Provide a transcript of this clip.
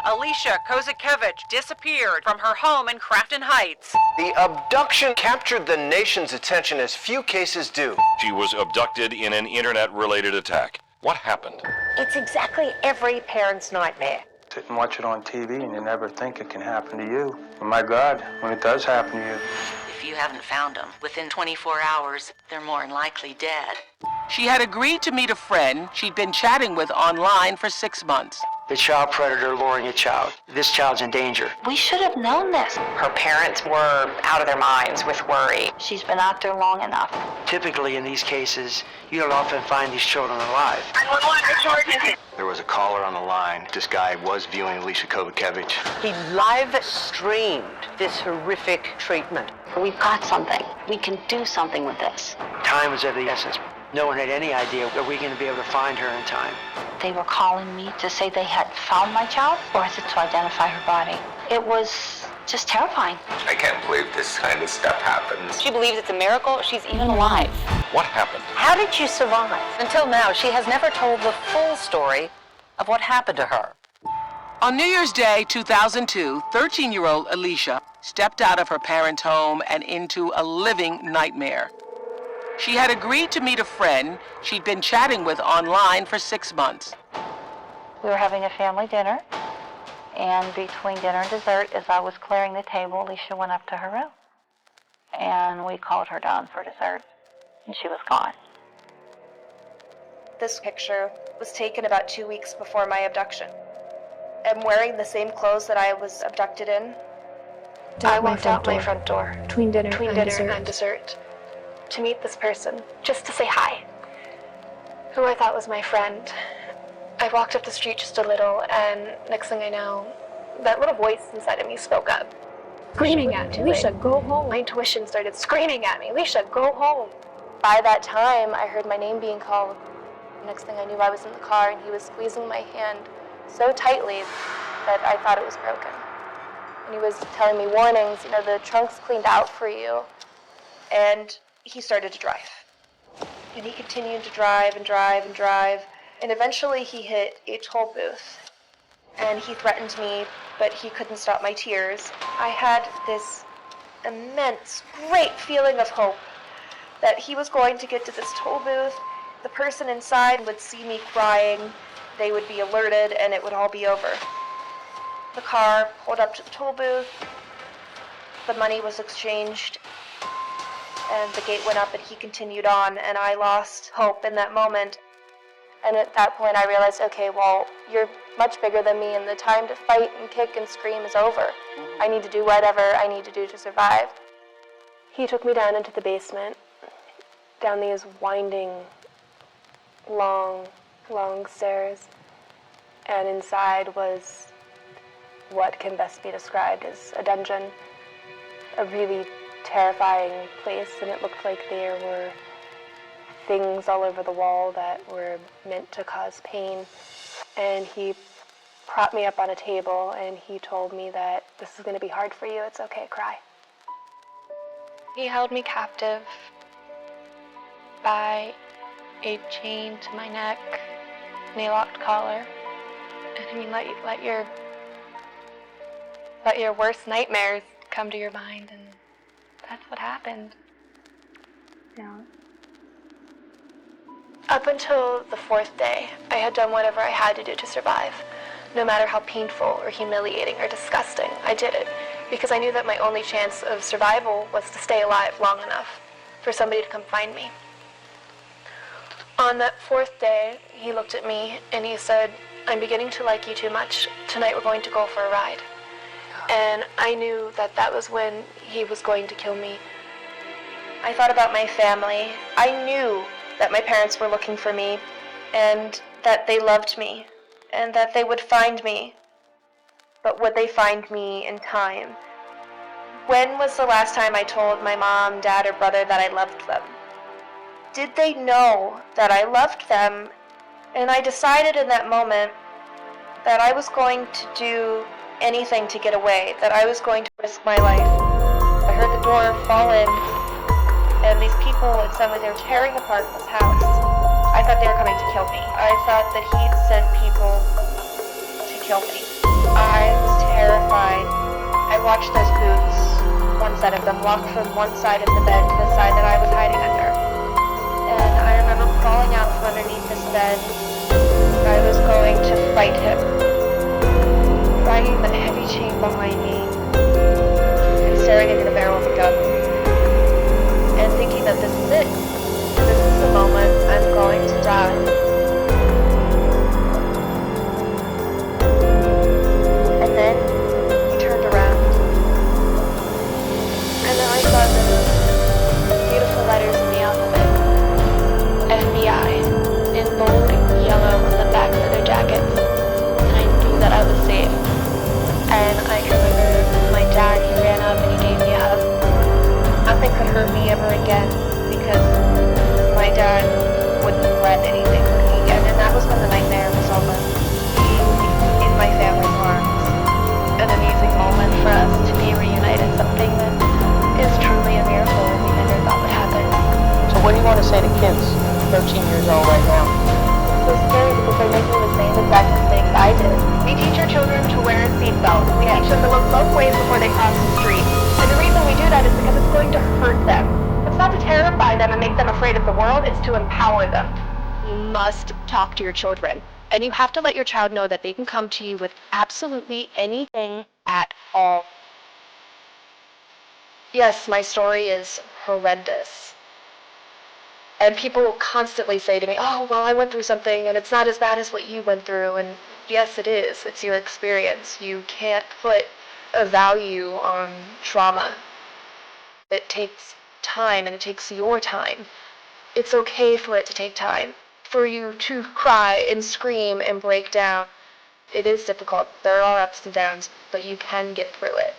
Alicia Kozakiewicz disappeared from her home in Crafton Heights. The abduction captured the nation's attention as few cases do. She was abducted in an internet-related attack. What happened? It's exactly every parent's nightmare. Sit and watch it on TV and you never think it can happen to you. And my God, when it does happen to you. If you haven't found them within 24 hours, they're more than likely dead. She had agreed to meet a friend she'd been chatting with online for 6 months. The child predator luring a child. This child's in danger. We should have known this. Her parents were out of their minds with worry. She's been out there long enough. Typically in these cases, you don't often find these children alive. There was a caller on the line. This guy was viewing Alicia Kozakiewicz. He live streamed this horrific treatment. We've got something. We can do something with this. Time is of the essence. No one had any idea that we're going to be able to find her in time. They were calling me to say they had found my child, or is it to identify her body? It was just terrifying. I can't believe this kind of stuff happens. She believes it's a miracle she's even alive. What happened? How did you survive? Until now, she has never told the full story of what happened to her. On New Year's Day 2002, 13-year-old Alicia stepped out of her parents' home and into a living nightmare. She had agreed to meet a friend she'd been chatting with online for 6 months. We were having a family dinner, and between dinner and dessert, as I was clearing the table, Alicia went up to her room. And we called her down for dessert, and she was gone. This picture was taken about 2 weeks before my abduction. I'm wearing the same clothes that I was abducted in. I walked out my front door between dinner and dessert to meet this person, just to say hi, who I thought was my friend. I walked up the street just a little, and next thing I know, that little voice inside of me spoke up, screaming at me, Alicia, go home. My intuition started screaming at me, Alicia, go home. By that time, I heard my name being called. Next thing I knew, I was in the car, and he was squeezing my hand so tightly that I thought it was broken. And he was telling me warnings, the trunk's cleaned out for you. And he started to drive. And he continued to drive and drive and drive. And eventually he hit a toll booth. And he threatened me, but he couldn't stop my tears. I had this immense, great feeling of hope that he was going to get to this toll booth. The person inside would see me crying. They would be alerted, and it would all be over. The car pulled up to the toll booth. The money was exchanged. And the gate went up and he continued on, and I lost hope in that moment. And at that point I realized, okay, well, you're much bigger than me, and the time to fight and kick and scream is over. I need to do whatever I need to do to survive. He took me down into the basement, down these winding, long stairs, and inside was what can best be described as a dungeon, a really terrifying place, and it looked like there were things all over the wall that were meant to cause pain. And he propped me up on a table and he told me that this is going to be hard for you, it's okay, cry. He held me captive by a chain to my neck and a locked collar. And let your worst nightmares come to your mind, and that's what happened. Yeah. Up until the 4th day, I had done whatever I had to do to survive. No matter how painful or humiliating or disgusting, I did it because I knew that my only chance of survival was to stay alive long enough for somebody to come find me. On that 4th day, he looked at me and he said, I'm beginning to like you too much. Tonight we're going to go for a ride. And I knew that that was when he was going to kill me. I thought about my family. I knew that my parents were looking for me, and that they loved me, and that they would find me. But would they find me in time? When was the last time I told my mom, dad, or brother that I loved them? Did they know that I loved them? And I decided in that moment that I was going to do anything to get away, that I was going to risk my life. I heard the door fall in, and these people, it sounded like they were tearing apart this house. I thought they were coming to kill me. I thought that he'd sent people to kill me. I was terrified. I watched those boots, one set of them, walk from one side of the bed to the side that I was hiding under. And I remember crawling out from underneath this bed. I was going to fight him, dragging the heavy chain behind me, and staring into the barrel of a gun, and thinking that this is it. This is the moment I'm going to die. And then he turned around, and then I saw those beautiful letters in the alphabet, FBI, in bold yellow on the backs of their jackets, and I knew that I was safe. And I can remember my dad, he ran up and he gave me a hug. Nothing could hurt me ever again, because my dad wouldn't let anything hurt me again, and that was when the nightmare was over. Being in my family's arms, an amazing moment for us to be reunited, something that is truly a miracle and we never thought would happen. So what do you want to say to kids 13 years old right now? So scary because they're making the same exact mistakes I did. We teach our children to wear a seatbelt. We teach them to look both ways before they cross the street. And the reason we do that is because it's going to hurt them. It's not to terrify them and make them afraid of the world, it's to empower them. You must talk to your children. And you have to let your child know that they can come to you with absolutely anything at all. Yes, my story is horrendous. And people will constantly say to me, oh, well, I went through something and it's not as bad as what you went through. And yes, it is. It's your experience. You can't put a value on trauma. It takes time, and it takes your time. It's okay for it to take time. For you to cry and scream and break down. It is difficult. There are ups and downs, but you can get through it.